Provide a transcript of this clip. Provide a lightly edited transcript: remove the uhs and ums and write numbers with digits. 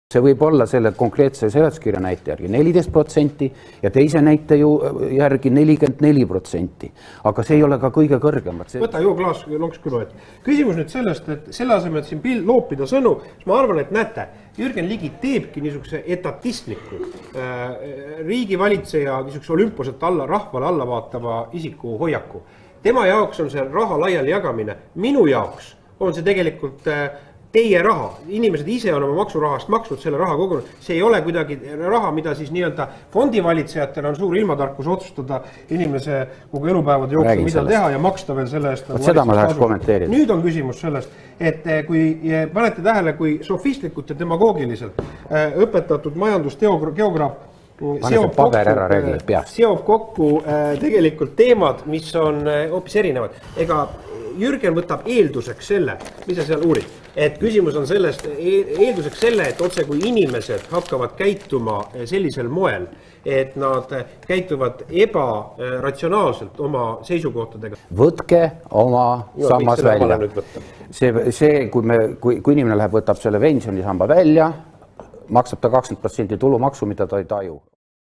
See võib olla selle konkreetse seletuskirja näite järgi 14% ja teise näite järgi 44%. Aga see ei ole ka kõige kõrgemad. Võta joo klaas lonks küll. Küsimus nüüd sellest, et selle asemel, et siin loopida sõnu, ma arvan, et näete, Jürgen Ligi teebki niisuguse etatistliku riigivalitseja niisuguse olümposelt rahvale alla vaatava isiku hoiaku. Tema jaoks on see raha laiali jagamine. Minu jaoks on see tegelikult teie raha. Inimesed ise on oma maksurahast maksnud selle raha kogunud. See ei ole kuidagi raha, mida siis nii-öelda fondivalitsejatel on suur ilmatarkus otsustada inimese kogu elupäevade jooksul, mida teha ja maksta veel selle eest. Seda ma tahaks kommenteerida. Nüüd on küsimus sellest, et kui panete tähele, kui sofistlikult ja demagoogiliselt õpetatud majandusteograaf seob kokku tegelikult teemad, mis on hoopis erinevad. Ega Jürgen võtab eelduseks selle, mis sa seal uurid, et küsimus on sellest, eelduseks selle, et otse kui inimesed hakkavad käituma sellisel moel, et nad käituvad ebaratsionaalselt oma seisukohtadega. Võtke oma sammas välja. Kui inimene läheb, võtab selle pensionisamba välja, maksab ta 20% tulumaksu, mida ta ei taju.